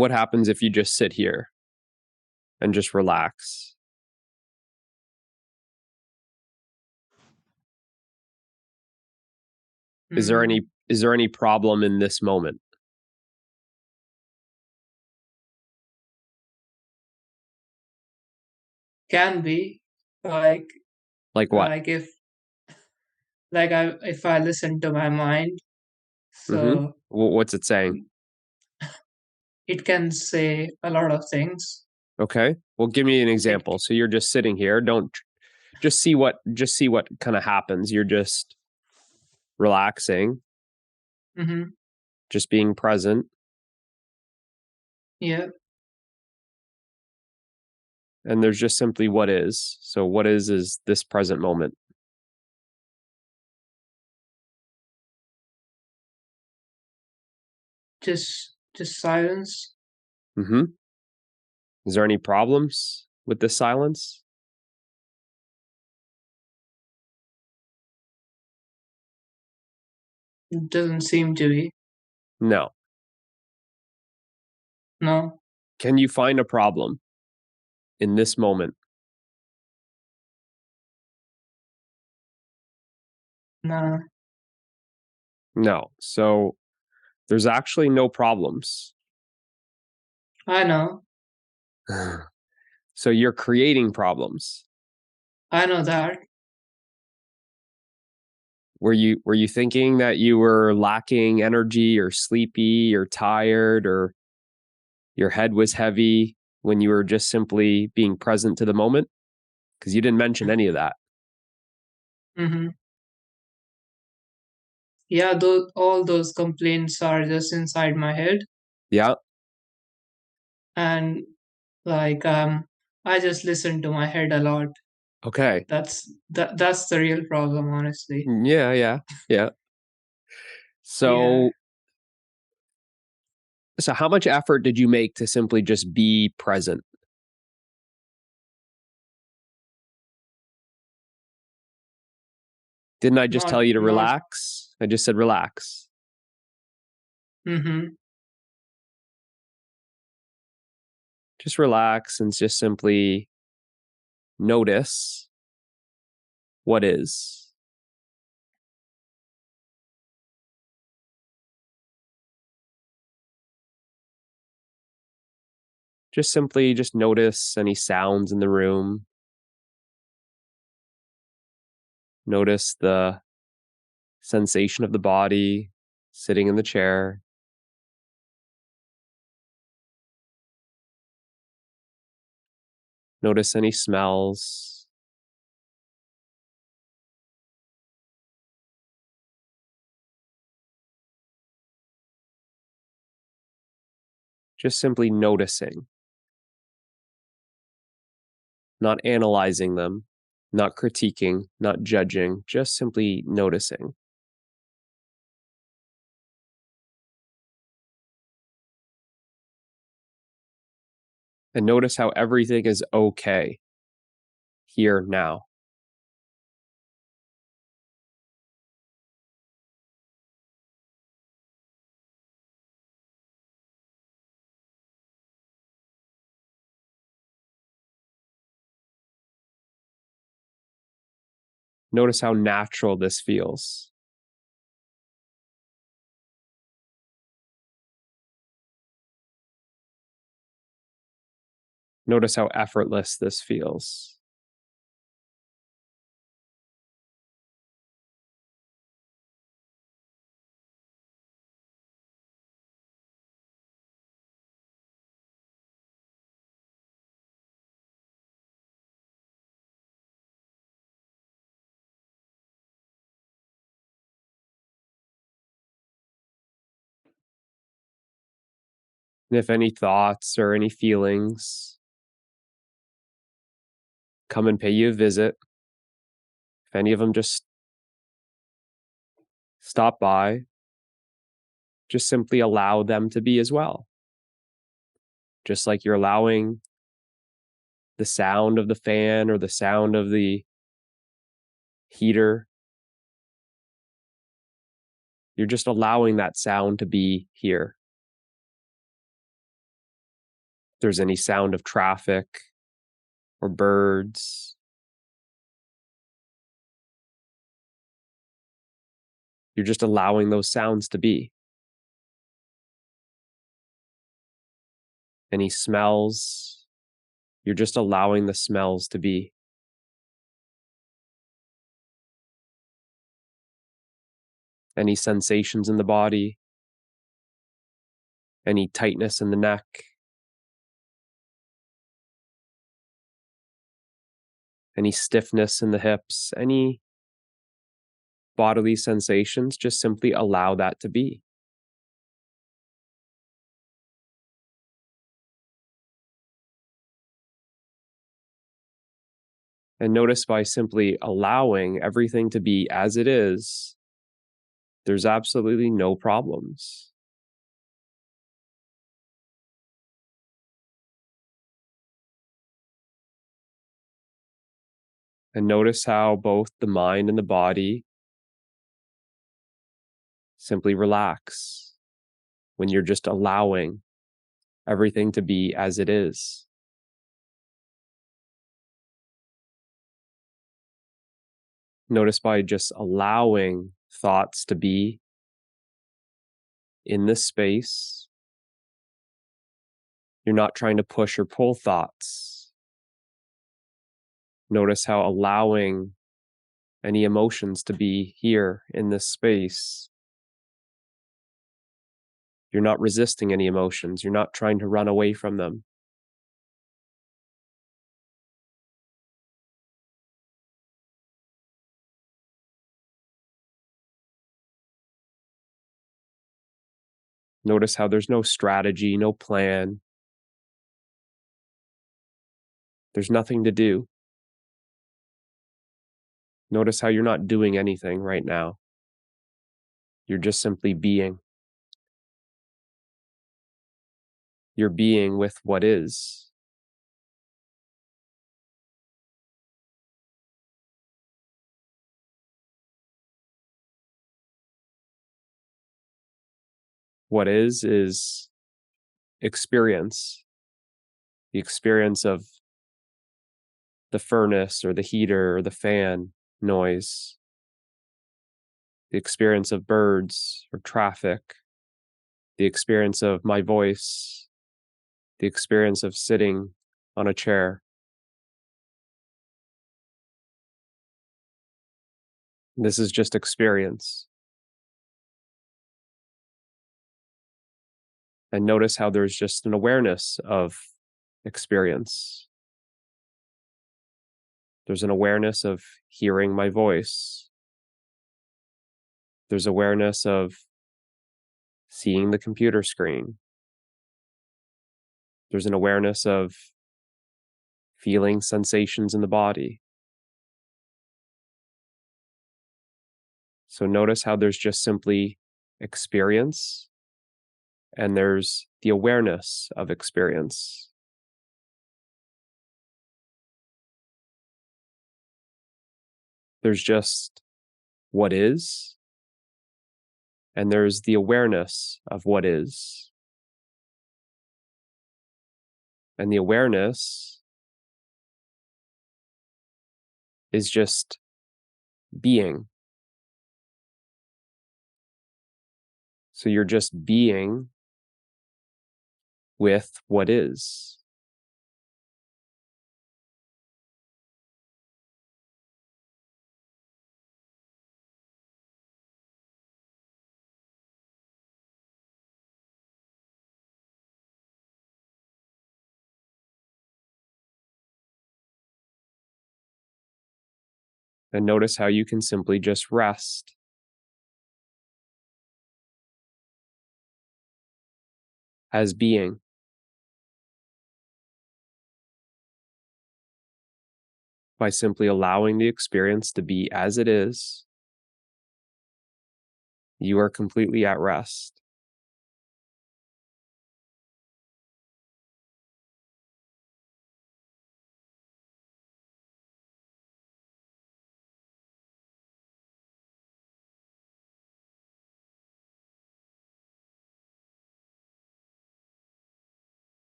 what happens if you just sit here and just relax? Is there Mm, any problem in this moment? can be like Like what? like if if I listen to my mind, Mhm. so What's it saying? it can say a lot of things. Okay. Well, give me an It example. So you're just sitting here. Don't just see what kind of happens. You're just relaxing, mm-hmm, just being present, yeah, and there's just simply what is. So what is this present moment. just silence. Mhm. Is there any problems with this silence? It doesn't seem to be. No. No, Can you find a problem in this moment? no, No. So there's actually no problems. I know, So you're creating problems. I know that. Were you thinking that you were lacking energy or sleepy or tired or your head was heavy when you were just simply being present to the moment? Because you didn't mention any of that. Mm-hmm. Yeah, those all those complaints are just inside my head, Yeah. and like I just listen to my head a lot. Okay. That's the real problem, honestly. Yeah, yeah, yeah. Yeah, So so how much effort did you make to simply just be present? Didn't I just tell you to not. relax? I just said relax. Mm-hmm. Just relax and just simply notice what is. Just simply just notice any sounds in the room. Notice the sensation of the body sitting in the chair. Notice any smells. Just simply noticing, not analyzing them, not critiquing, not judging, just simply noticing. And notice how everything is okay here now. Notice how natural this feels. Notice how effortless this feels. And if any thoughts or any feelings come and pay you a visit, if any of them just stop by, just simply allow them to be as well. Just like you're allowing the sound of the fan or the sound of the heater, you're just allowing that sound to be here. there's any sound of traffic or birds. You're just allowing those sounds to be. Any smells, you're just allowing the smells to be. Any sensations in the body, any tightness in the neck, any stiffness in the hips, any bodily sensations, just simply allow that to be. And notice by simply allowing everything to be as it is, there's absolutely no problems. And notice how both the mind and the body simply relax when you're just allowing everything to be as it is. Notice by just allowing thoughts to be in this space, you're not trying to push or pull thoughts. Notice how allowing any emotions to be here in this space, you're not resisting any emotions. You're not trying to run away from them. Notice how there's no strategy, no plan. There's nothing to do. Notice how you're not doing anything right now. You're just simply being. You're being with what is. What is experience. The experience of the furnace or the heater or the fan noise. The experience of birds or traffic. The experience of my voice. The experience of sitting on a chair. This is just experience. And notice how there's just an awareness of experience. There's an awareness of hearing my voice. There's awareness of seeing the computer screen. There's an awareness of feeling sensations in the body. So notice how there's just simply experience and there's the awareness of experience. There's just what is, and there's the awareness of what is. And the awareness is just being. So you're just being with what is. And notice how you can simply just rest. As being. By simply allowing the experience to be as it is, you are completely at rest.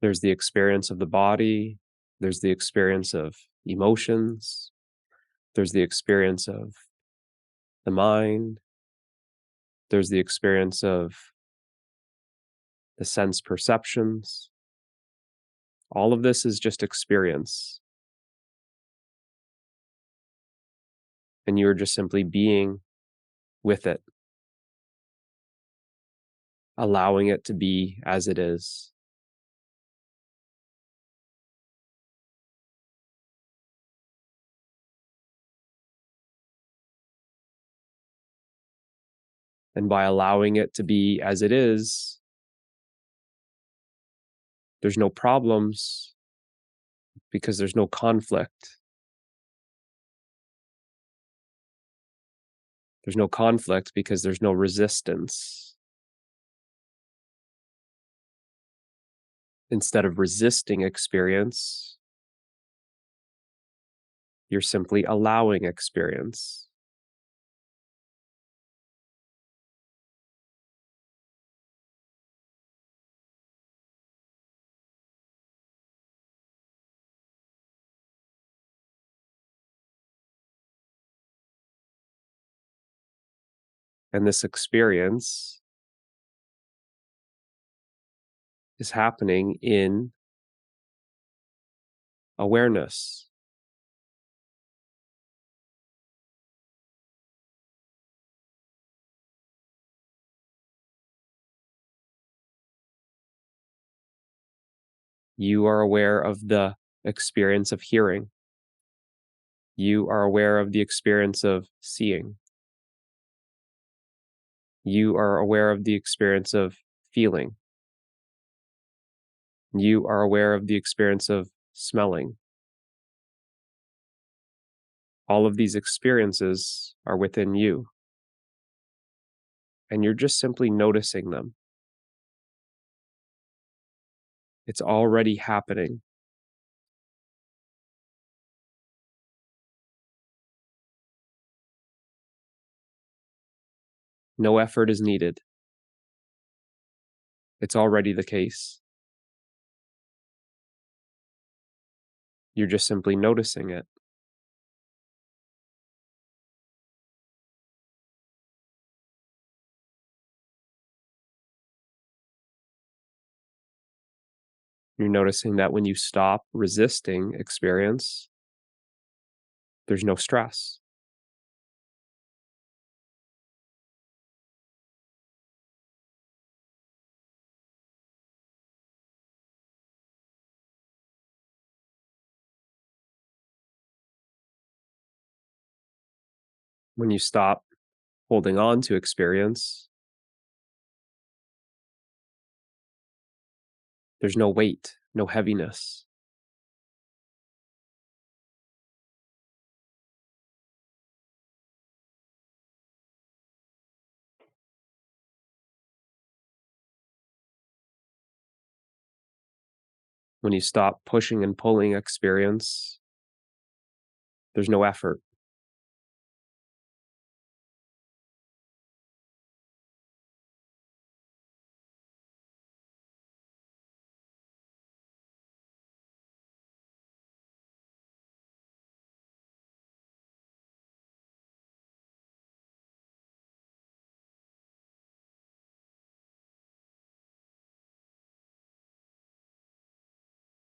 There's the experience of the body, there's the experience of emotions, there's the experience of the mind, there's the experience of the sense perceptions. All of this is just experience, and you're just simply being with it, allowing it to be as it is. And by allowing it to be as it is, there's no problems because there's no conflict. There's no conflict because there's no resistance. Instead of resisting experience, you're simply allowing experience. And this experience is happening in awareness. You are aware of the experience of hearing. You are aware of the experience of seeing. You are aware of the experience of feeling. You are aware of the experience of smelling. All of these experiences are within you, and you're just simply noticing them. It's already happening. No effort is needed. It's already the case. You're just simply noticing it. You're noticing that when you stop resisting experience, there's no stress. When you stop holding on to experience, there's no weight, no heaviness. When you stop pushing and pulling experience, there's no effort.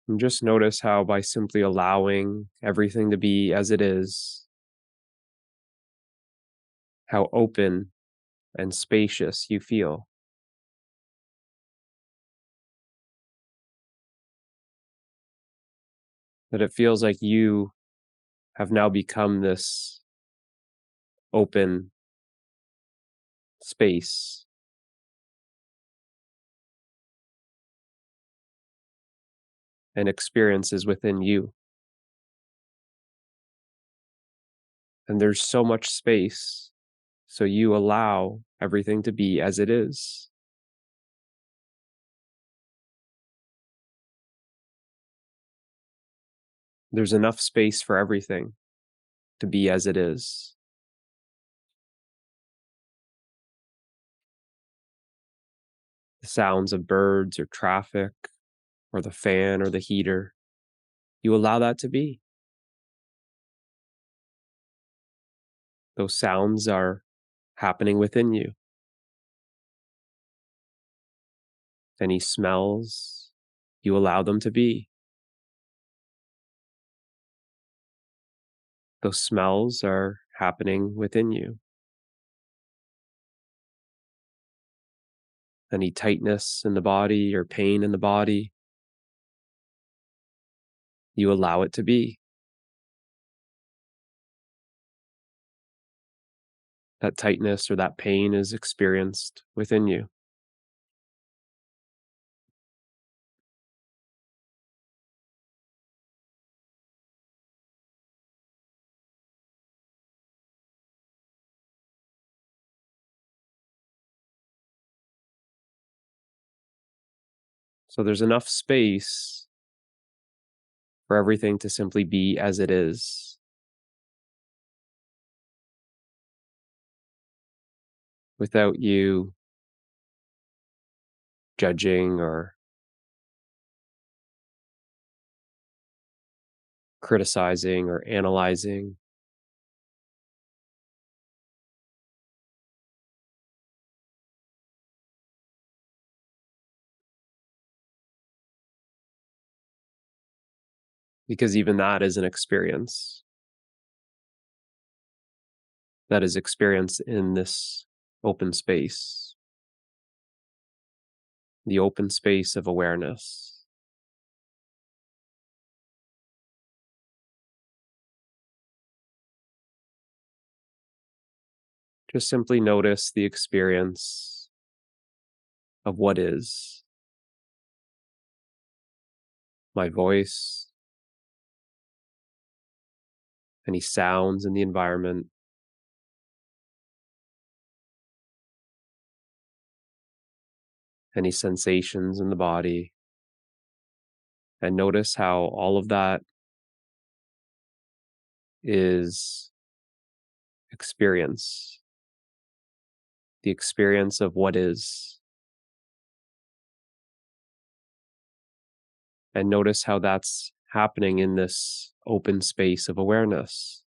And just notice how by simply allowing everything to be as it is, how open and spacious you feel. That it feels like you have now become this open space, and experiences within you. And there's so much space, so you allow everything to be as it is. There's enough space for everything to be as it is. The sounds of birds or traffic or the fan or the heater. You allow that to be. Those sounds are happening within you. Any smells, you allow them to be. Those smells are happening within you. Any tightness in the body or pain in the body, you allow it to be. That tightness or that pain is experienced within you. So there's enough space for everything to simply be as it is, without you judging or criticizing or analyzing. Because even that is an experience that is experienced in this open space, the open space of awareness. Just simply notice the experience of what is my voice, any sounds in the environment, any sensations in the body, and notice how all of that is experience, the experience of what is, and notice how that's happening in this open space of awareness.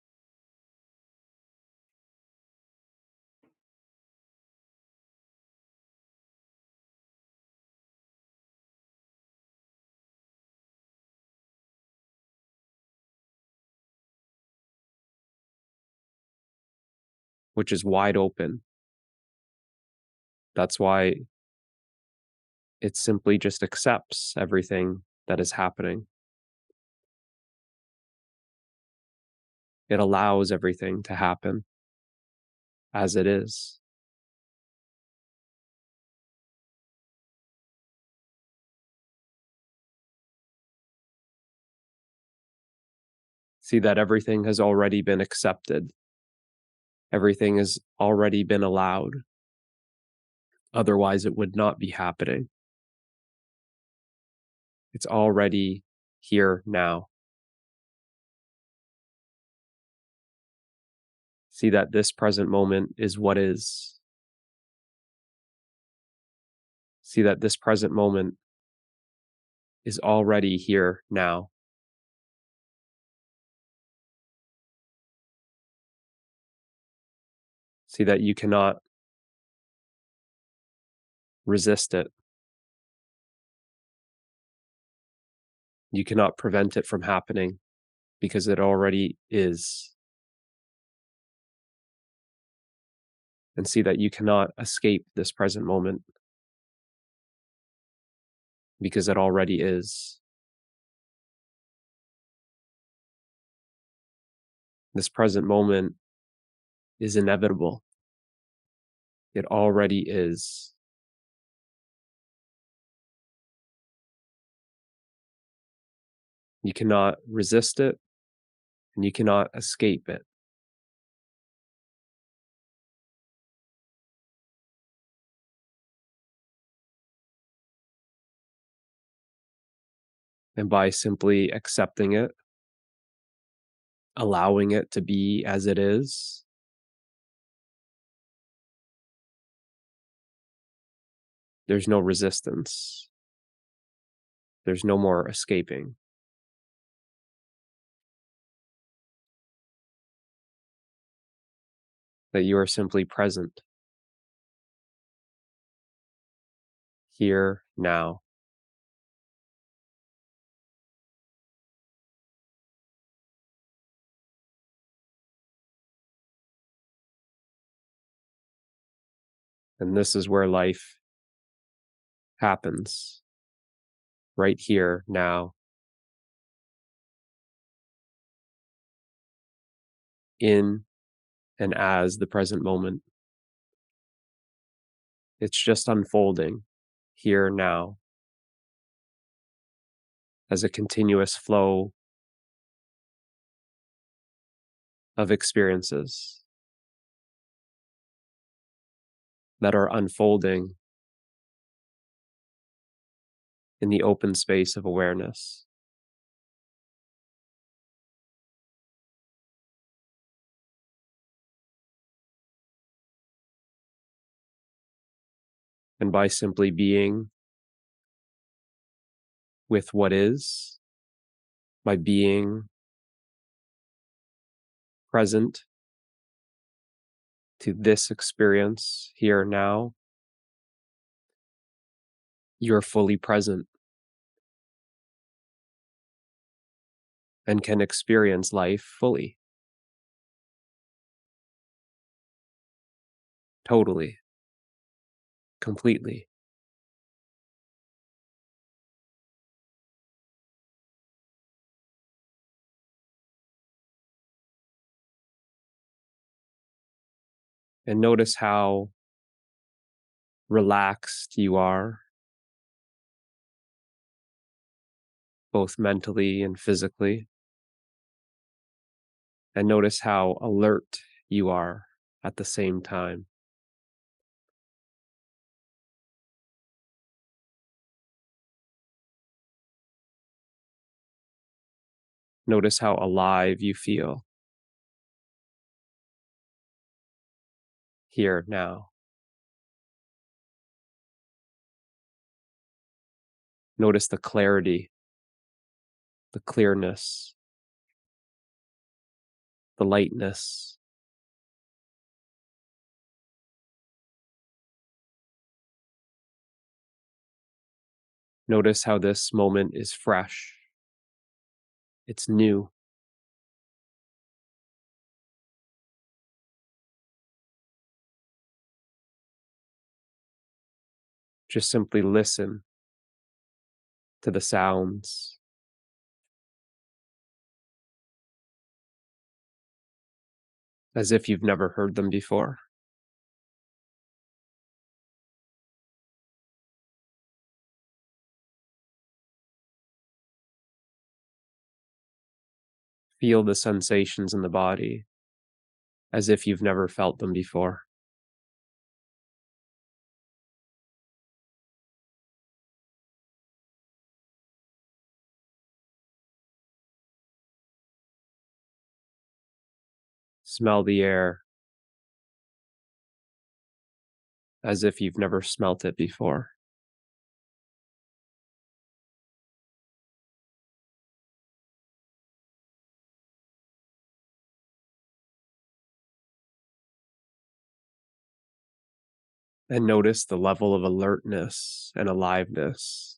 Which is wide open. That's why it simply just accepts everything that is happening. It allows everything to happen as it is. See that everything has already been accepted. Everything has already been allowed. Otherwise, it would not be happening. It's already here now. See that this present moment is what is. See that this present moment is already here now. See that you cannot resist it. You cannot prevent it from happening because it already is. And see that you cannot escape this present moment because it already is. This present moment is inevitable. It already is. You cannot resist it and you cannot escape it. And by simply accepting it, allowing it to be as it is, there's no resistance. There's no more escaping. That you are simply present, here, now. And this is where life happens, right here, now, in and as the present moment. It's just unfolding, here, now, as a continuous flow of experiences that are unfolding in the open space of awareness. And by simply being with what is, by being present to this experience here now, you're fully present and can experience life fully, totally, completely. And notice how relaxed you are, both mentally and physically. And notice how alert you are at the same time. Notice how alive you feel here now. Notice the clarity, the clearness, the lightness. Notice how this moment is fresh. It's new. Just simply listen to the sounds as if you've never heard them before. Feel the sensations in the body as if you've never felt them before. Smell the air as if you've never smelt it before. And notice the level of alertness and aliveness.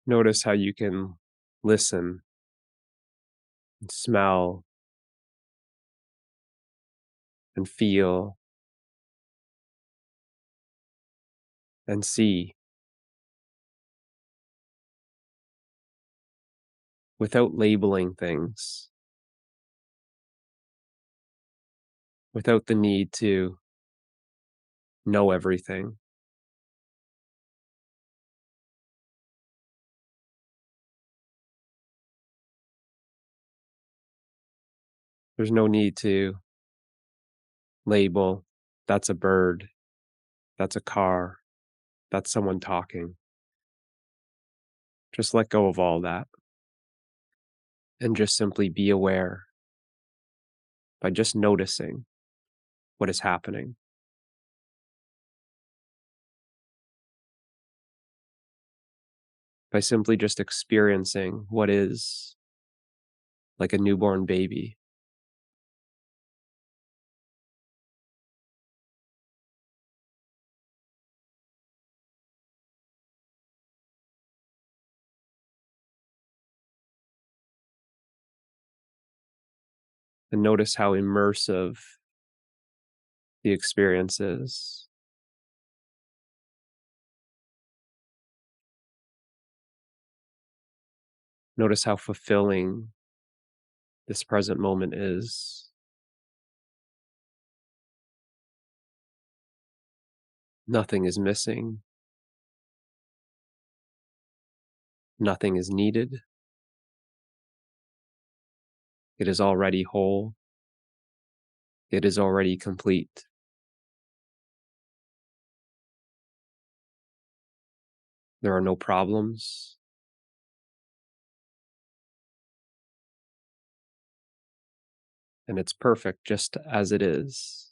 Notice how you can listen and smell and feel and see without labeling things, without the need to know everything. There's no need to label, that's a bird, that's a car, that's someone talking. Just let go of all that and just simply be aware by just noticing what is happening, by simply just experiencing what is like a newborn baby. And notice how immersive the experience is. Notice how fulfilling this present moment is. Nothing is missing, nothing is needed. It is already whole, it is already complete. There are no problems, and it's perfect just as it is.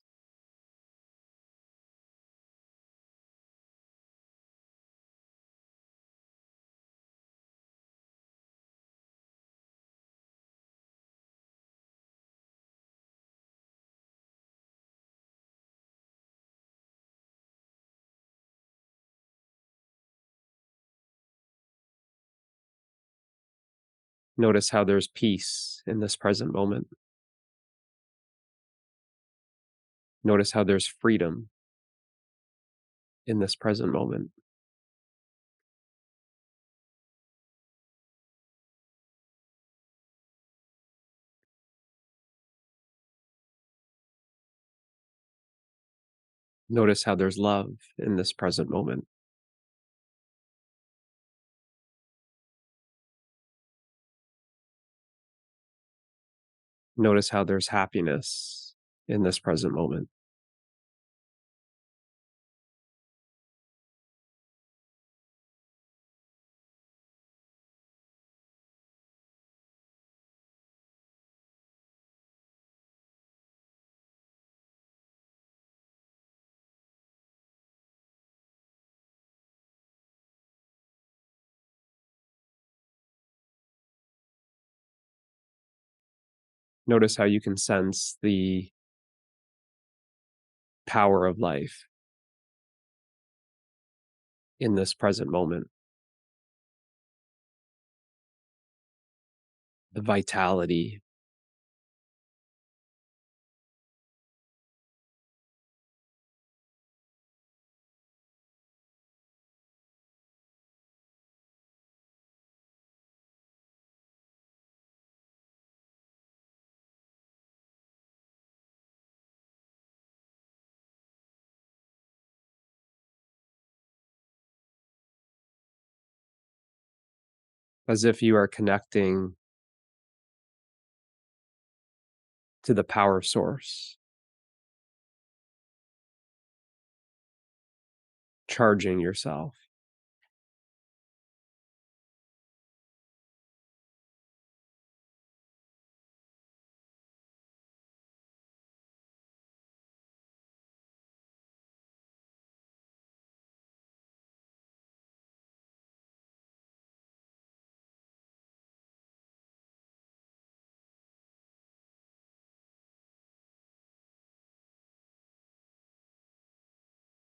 Notice how there's peace in this present moment. Notice how there's freedom in this present moment. Notice how there's love in this present moment. Notice how there's happiness in this present moment. Notice how you can sense the power of life in this present moment, the vitality. As if you are connecting to the power source, charging yourself.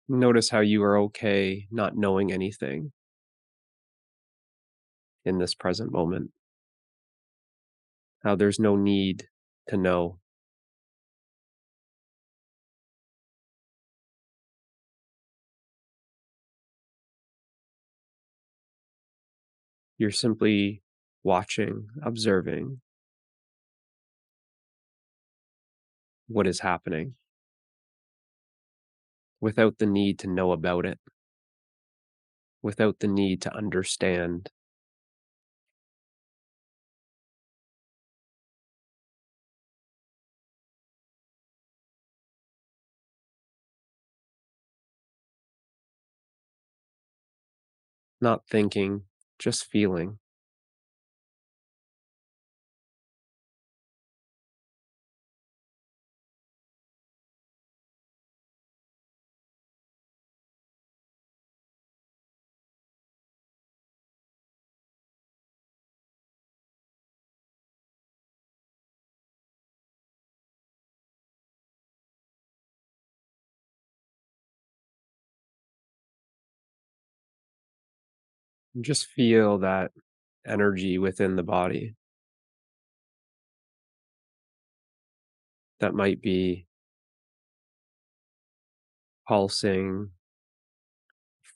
Notice how you are okay not knowing anything in this present moment, how there's no need to know. You're simply watching, observing what is happening. without the need to know about it, without the need to understand. Not thinking, just feeling. Just feel that energy within the body that might be pulsing,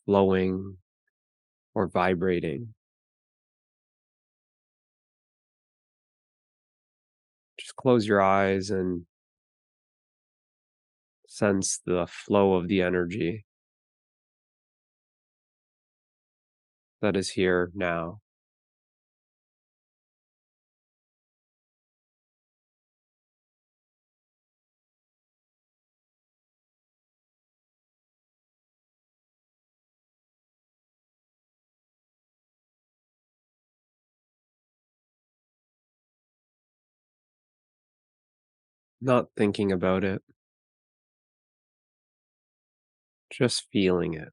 flowing, or vibrating. Just close your eyes and sense the flow of the energy that is here now. Not thinking about it, just feeling it.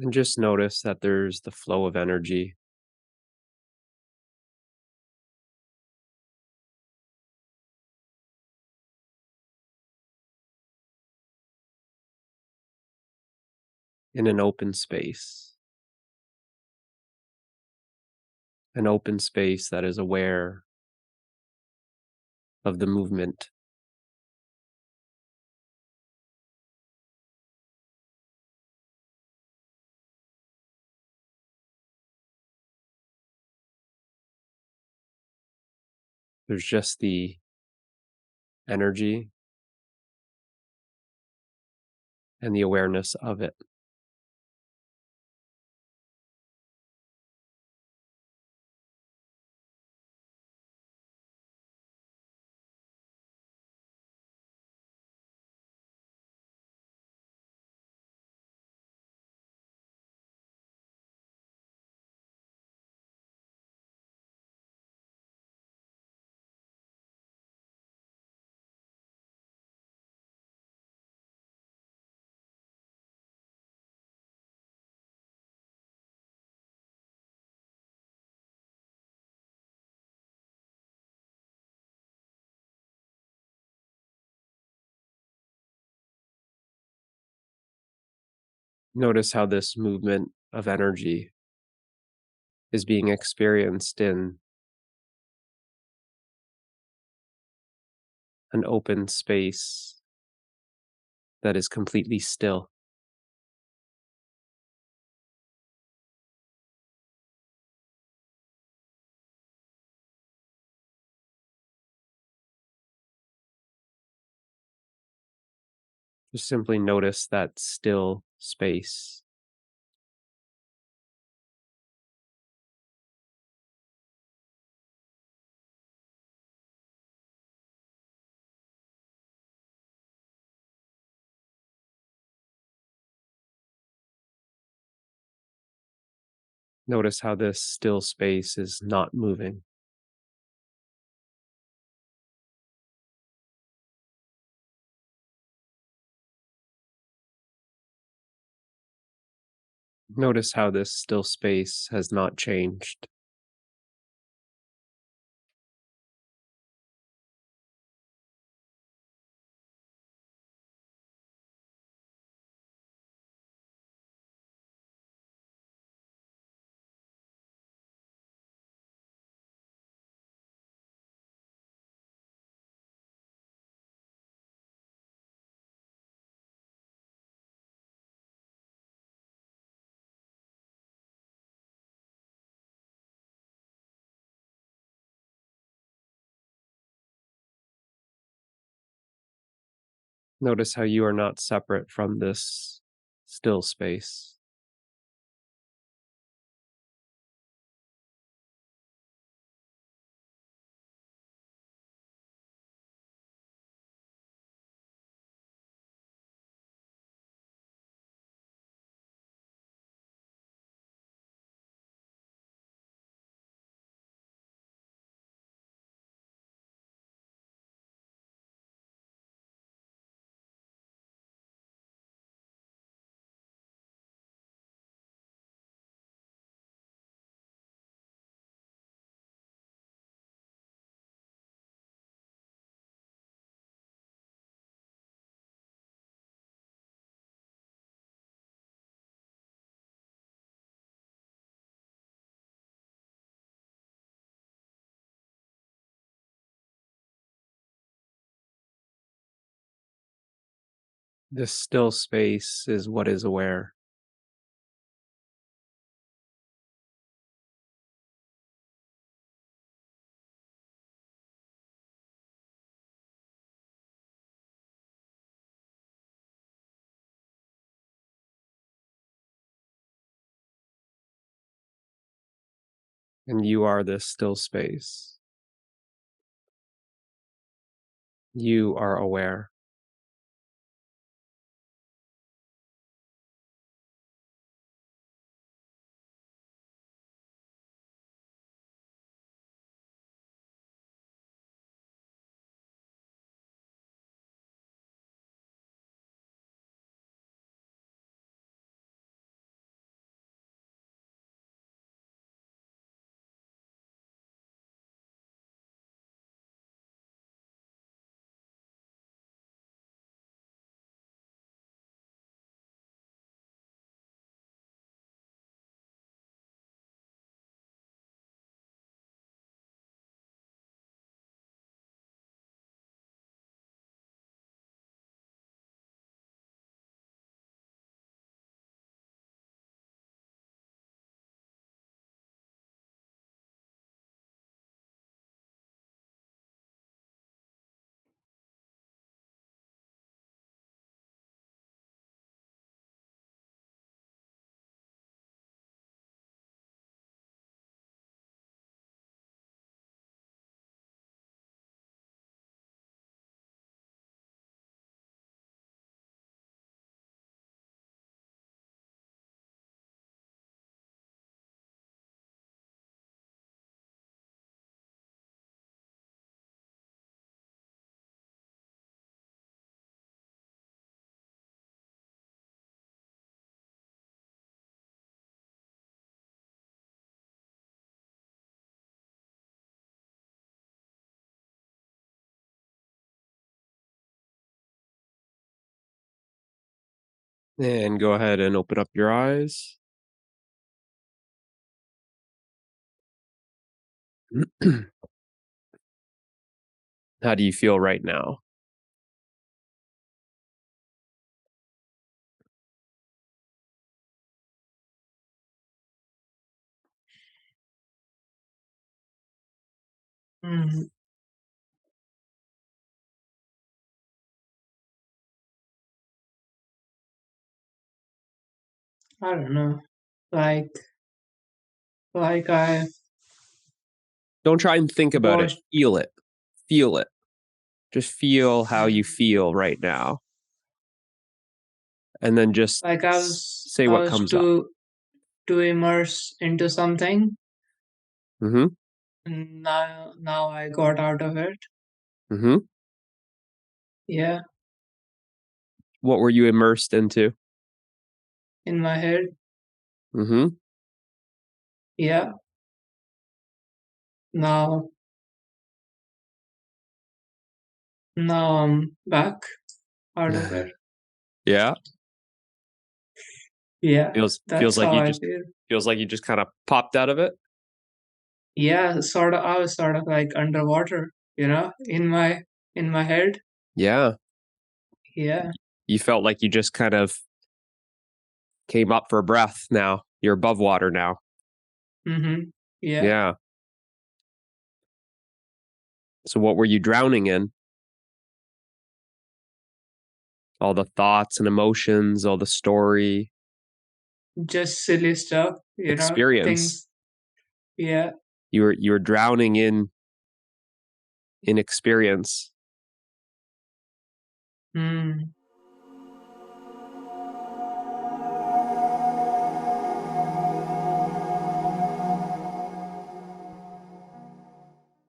And just notice that there's the flow of energy, in an open space that is aware of the movement. There's just the energy and the awareness of it. Notice how this movement of energy is being experienced in an open space that is completely still. Just simply notice that still space. Notice how this still space is not moving. Notice how this still space has not changed. Notice how you are not separate from this still space. This still space is what is aware. And you are this still space. You are aware. And go ahead and open up your eyes. How do you feel right now? Mm, I don't know. Like I Don't try and think about it. watched. Feel it. Feel it. Just feel how you feel right now. And then just Like say I what was comes up. too to immerse into something. Mhm. And now I got out of it. Mhm. Yeah, What were you immersed into? in my head. Mhm. Yeah, now now I'm back out of it. Yeah. Yeah, Feels that's like how you I just feel. kind of popped out of it. Yeah, sort of. I was sort of like underwater, in my head. Yeah. Yeah. You felt like you just kind of came up for a breath now. You're above water now. Mm-hmm. Yeah. Yeah. So what were you drowning in? All the thoughts and emotions, all the story, Just silly stuff, experience. things. Yeah. You were drowning in experience. Hmm.